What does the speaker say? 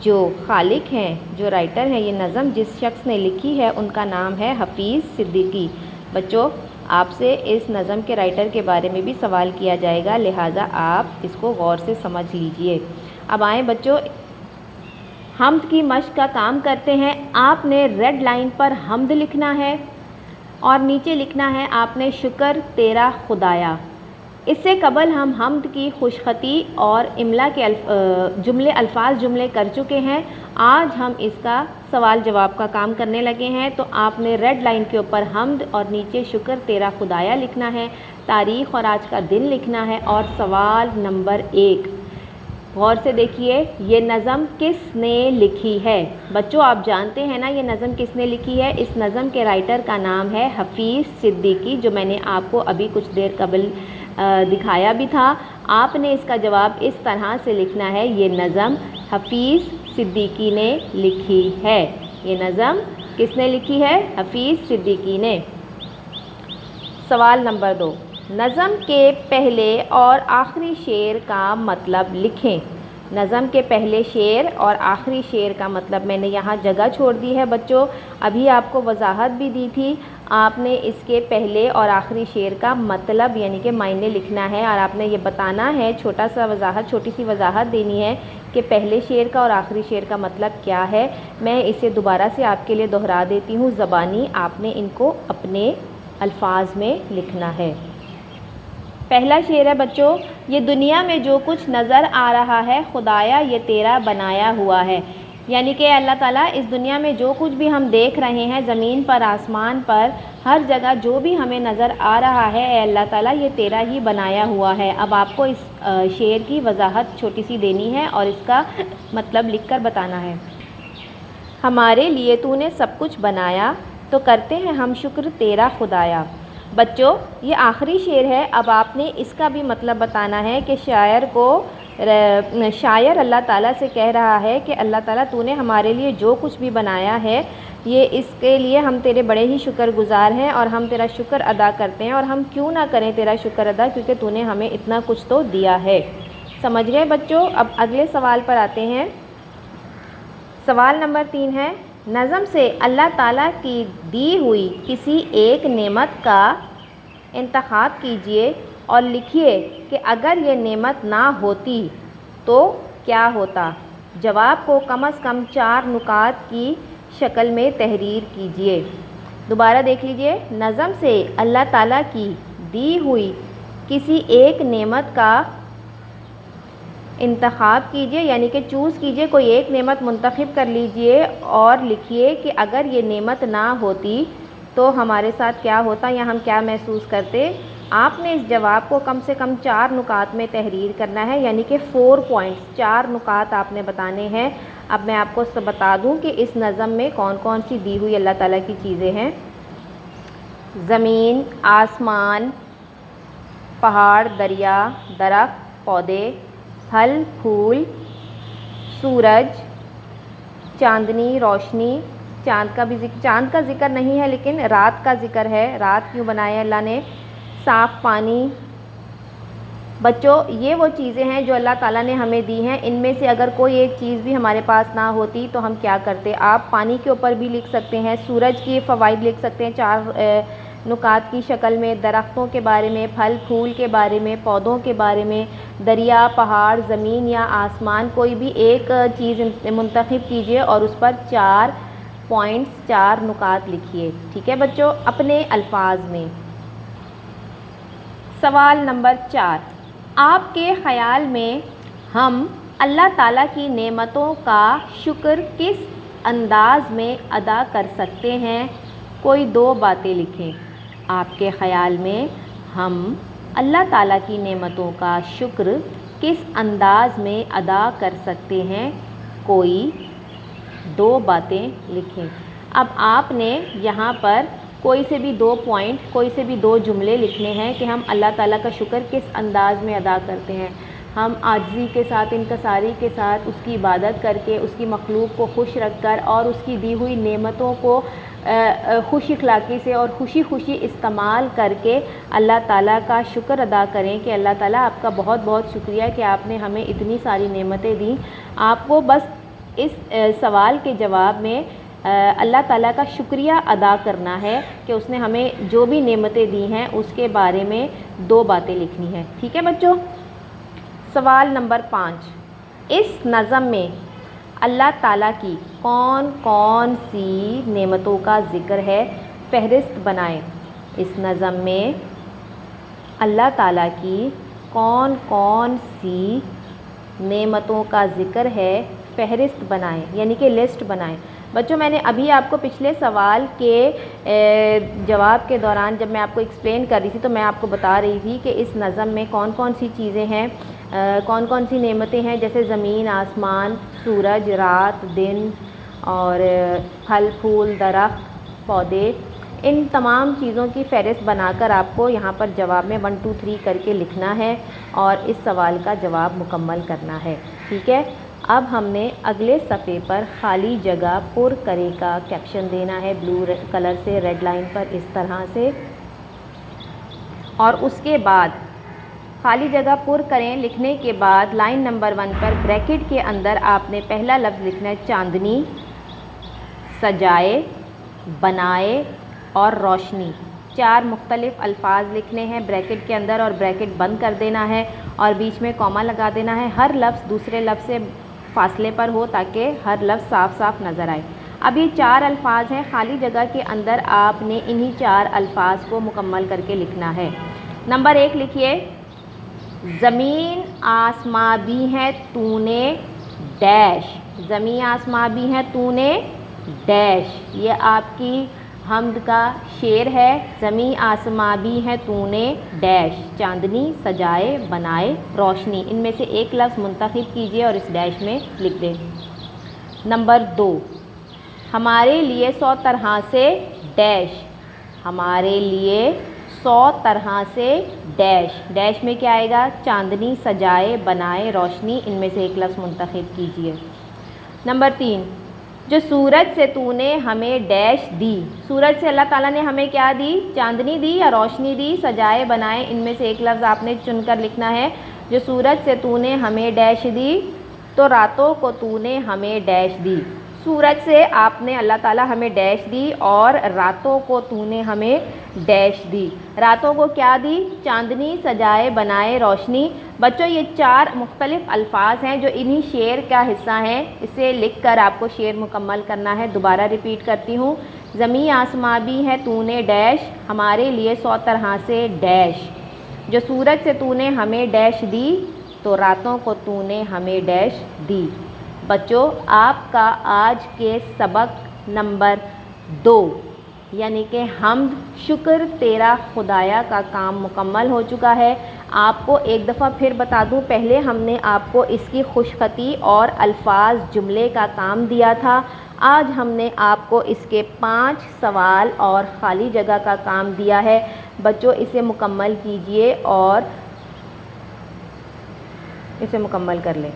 جو خالق ہیں، جو رائٹر ہیں، یہ نظم جس شخص نے لکھی ہے ان کا نام ہے حفیظ صدیقی۔ بچوں آپ سے اس نظم کے رائٹر کے بارے میں بھی سوال کیا جائے گا، لہٰذا آپ اس کو غور سے سمجھ لیجئے۔ اب آئیں بچوں حمد کی مشق کا کام کرتے ہیں۔ آپ نے ریڈ لائن پر حمد لکھنا ہے اور نیچے لکھنا ہے آپ نے شکر تیرا خدایا۔ اس سے قبل ہم حمد کی خوشخطی اور املا کے جملے کر چکے ہیں۔ آج ہم اس کا سوال جواب کا کام کرنے لگے ہیں۔ تو آپ نے ریڈ لائن کے اوپر حمد اور نیچے شکر تیرا خدایا لکھنا ہے، تاریخ اور آج کا دن لکھنا ہے اور سوال نمبر 1 غور سے دیکھیے، یہ نظم کس نے لکھی ہے؟ بچوں آپ جانتے ہیں نا یہ نظم کس نے لکھی ہے؟ اس نظم کے رائٹر کا نام ہے حفیظ صدیقی، جو میں نے آپ کو ابھی کچھ دیر قبل دکھایا بھی تھا۔ آپ نے اس کا جواب اس طرح سے لکھنا ہے، یہ نظم حفیظ صدیقی نے لکھی ہے۔ یہ نظم کس نے لکھی ہے؟ حفیظ صدیقی نے۔ سوال نمبر 2، نظم کے پہلے اور آخری شعر کا مطلب لکھیں۔ نظم کے پہلے شعر اور آخری شعر کا مطلب میں نے یہاں جگہ چھوڑ دی ہے بچوں، ابھی آپ کو وضاحت بھی دی تھی۔ آپ نے اس کے پہلے اور آخری شعر کا مطلب یعنی کہ معنی لکھنا ہے اور آپ نے یہ بتانا ہے، چھوٹی سی وضاحت دینی ہے کہ پہلے شعر کا اور آخری شعر کا مطلب کیا ہے۔ میں اسے دوبارہ سے آپ کے لیے دہرا دیتی ہوں، زبانی آپ نے ان کو اپنے الفاظ میں لکھنا ہے۔ پہلا شعر ہے بچوں، یہ دنیا میں جو کچھ نظر آ رہا ہے خدایا یہ تیرا بنایا ہوا ہے۔ یعنی کہ اللہ تعالیٰ اس دنیا میں جو کچھ بھی ہم دیکھ رہے ہیں، زمین پر، آسمان پر، ہر جگہ جو بھی ہمیں نظر آ رہا ہے، اے اللہ تعالیٰ یہ تیرا ہی بنایا ہوا ہے۔ اب آپ کو اس شعر کی وضاحت چھوٹی سی دینی ہے اور اس کا مطلب لکھ کر بتانا ہے۔ ہمارے لیے تو نے سب کچھ بنایا، تو کرتے ہیں ہم شکر تیرا خدایا۔ بچوں یہ آخری شعر ہے، اب آپ نے اس کا بھی مطلب بتانا ہے کہ شاعر اللہ تعالیٰ سے کہہ رہا ہے کہ اللہ تعالیٰ تو نے ہمارے لیے جو کچھ بھی بنایا ہے، یہ اس کے لیے ہم تیرے بڑے ہی شکر گزار ہیں اور ہم تیرا شکر ادا کرتے ہیں، اور ہم کیوں نہ کریں تیرا شکر ادا، کیونکہ تو نے ہمیں اتنا کچھ تو دیا ہے۔ سمجھ گئے بچوں؟ اب اگلے سوال پر آتے ہیں۔ سوال نمبر 3 ہے، نظم سے اللہ تعالیٰ کی دی ہوئی کسی ایک نعمت کا انتخاب کیجئے اور لکھیے کہ اگر یہ نعمت نہ ہوتی تو کیا ہوتا۔ جواب کو کم از کم 4 نکات کی شکل میں تحریر کیجئے۔ دوبارہ دیکھ لیجئے، نظم سے اللہ تعالیٰ کی دی ہوئی کسی ایک نعمت کا انتخاب کیجئے، یعنی کہ چوز کیجئے، کوئی ایک نعمت منتخب کر لیجئے اور لکھیے کہ اگر یہ نعمت نہ ہوتی تو ہمارے ساتھ کیا ہوتا یا ہم کیا محسوس کرتے۔ آپ نے اس جواب کو کم سے کم 4 نکات میں تحریر کرنا ہے، یعنی کہ 4 پوائنٹس، 4 نکات آپ نے بتانے ہیں۔ اب میں آپ کو بتا دوں کہ اس نظم میں کون کون سی دی ہوئی اللہ تعالیٰ کی چیزیں ہیں۔ زمین، آسمان، پہاڑ، دریا، درخت، پودے، پھل، پھول، سورج، چاندنی، روشنی، چاند کا ذکر نہیں ہے لیکن رات کا ذکر ہے، رات کیوں بنایا اللہ نے، صاف پانی۔ بچوں یہ وہ چیزیں ہیں جو اللہ تعالیٰ نے ہمیں دی ہیں، ان میں سے اگر کوئی ایک چیز بھی ہمارے پاس نہ ہوتی تو ہم کیا کرتے۔ آپ پانی کے اوپر بھی لکھ سکتے ہیں، سورج کی فوائد لکھ سکتے ہیں 4 نکات کی شکل میں، درختوں کے بارے میں، پھل پھول کے بارے میں، پودوں کے بارے میں، دریا، پہاڑ، زمین یا آسمان، کوئی بھی ایک چیز منتخب کیجئے اور اس پر 4 پوائنٹس، 4 نکات لکھیے، ٹھیک ہے بچوں، اپنے الفاظ میں۔ سوال نمبر 4، آپ کے خیال میں ہم اللہ تعالیٰ کی نعمتوں کا شکر کس انداز میں ادا کر سکتے ہیں؟ کوئی 2 باتیں لکھیں۔ آپ کے خیال میں ہم اللہ تعالیٰ کی نعمتوں کا شکر کس انداز میں ادا کر سکتے ہیں؟ کوئی 2 باتیں لکھیں۔ اب آپ نے یہاں پر کوئی سے بھی 2 پوائنٹ، کوئی سے بھی 2 جملے لکھنے ہیں کہ ہم اللہ تعالیٰ کا شکر کس انداز میں ادا کرتے ہیں۔ ہم عاجزی کے ساتھ، انکساری کے ساتھ، اس کی عبادت کر کے، اس کی مخلوق کو خوش رکھ کر اور اس کی دی ہوئی نعمتوں کو خوش اخلاقی سے اور خوشی خوشی استعمال کر کے اللہ تعالیٰ کا شکر ادا کریں کہ اللہ تعالیٰ آپ کا بہت بہت شکریہ کہ آپ نے ہمیں اتنی ساری نعمتیں دیں۔ آپ کو بس اس سوال کے جواب میں اللہ تعالیٰ کا شکریہ ادا کرنا ہے کہ اس نے ہمیں جو بھی نعمتیں دی ہیں اس کے بارے میں 2 باتیں لکھنی ہیں. ٹھیک ہے بچوں. سوال نمبر 5. اس نظم میں اللہ تعالیٰ کی کون کون سی نعمتوں کا ذکر ہے؟ فہرست بنائیں. اس نظم میں اللہ تعالیٰ کی کون کون سی نعمتوں کا ذکر ہے؟ فہرست بنائیں یعنی کہ لسٹ بنائیں. بچوں میں نے ابھی آپ کو پچھلے سوال کے جواب کے دوران جب میں آپ کو ایکسپلین کر رہی تھی تو میں آپ کو بتا رہی تھی کہ اس نظم میں کون کون سی چیزیں ہیں، کون کون سی نعمتیں ہیں، جیسے زمین، آسمان، سورج، رات، دن اور پھل پھول، درخت، پودے. ان تمام چیزوں کی فہرست بنا کر آپ کو یہاں پر جواب میں 1 2 3 کر کے لکھنا ہے اور اس سوال کا جواب مکمل کرنا ہے. ٹھیک ہے. اب ہم نے اگلے صفحے پر خالی جگہ پر کرے کا کیپشن دینا ہے بلو کلر سے ریڈ لائن پر اس طرح سے، اور اس کے بعد خالی جگہ پر کریں لکھنے کے بعد لائن نمبر 1 پر بریکٹ کے اندر آپ نے پہلا لفظ لکھنا ہے چاندنی، سجائے، بنائے اور روشنی. 4 مختلف الفاظ لکھنے ہیں بریکٹ کے اندر اور بریکٹ بند کر دینا ہے اور بیچ میں کوما لگا دینا ہے. ہر لفظ دوسرے لفظ سے فاصلے پر ہو تاکہ ہر لفظ صاف صاف نظر آئے. اب یہ 4 الفاظ ہیں، خالی جگہ کے اندر آپ نے انہی 4 الفاظ کو مکمل کر کے لکھنا ہے. نمبر 1 لکھیے، زمین آسماں بھی ہے تو نے ڈیش. زمین آسماں بھی ہے تو نے ڈیش. یہ آپ کی حمد کا شعر ہے. زمین آسماں بھی ہے تو نے ڈیش، چاندنی، سجائے، بنائے، روشنی. ان میں سے ایک لفظ منتخب کیجیے اور اس ڈیش میں لکھ دیں. نمبر 2، ہمارے لیے 100 طرح سے ڈیش. ہمارے لیے 100 طرح سے ڈیش. ڈیش میں کیا آئے گا؟ چاندنی، سجائے، بنائے، روشنی. ان میں سے ایک لفظ منتخب کیجیے. نمبر 3، جو سورج سے تو نے ہمیں ڈیش دی. سورج سے اللہ تعالیٰ نے ہمیں کیا دی؟ چاندنی دی یا روشنی دی؟ سجائے، بنائے. ان میں سے ایک لفظ آپ نے چن کر لکھنا ہے. جو سورج سے تو نے ہمیں ڈیش دی تو راتوں کو تو نے ہمیں ڈیش دی. سورج سے آپ نے اللہ تعالیٰ ہمیں ڈیش دی اور راتوں کو تو نے ہمیں ڈیش دی. راتوں کو کیا دی؟ چاندنی، سجائے، بنائے، روشنی. بچوں یہ 4 مختلف الفاظ ہیں جو انہی شعر کا حصہ ہیں. اسے لکھ کر آپ کو شعر مکمل کرنا ہے. دوبارہ ریپیٹ کرتی ہوں، زمین آسماں بھی ہے تو نے ڈیش، ہمارے لیے 100 طرح سے ڈیش. جو سورج سے تو نے ہمیں ڈیش دی تو راتوں کو تو نے ہمیں ڈیش دی. بچوں آپ کا آج کے سبق نمبر 2 یعنی کہ حمد، شکر تیرا خدایا کا کام مکمل ہو چکا ہے. آپ کو ایک دفعہ پھر بتا دوں، پہلے ہم نے آپ کو اس کی خوشخطی اور الفاظ جملے کا کام دیا تھا. آج ہم نے آپ کو اس کے 5 سوال اور خالی جگہ کا کام دیا ہے. بچوں اسے مکمل کیجئے اور اسے مکمل کر لیں.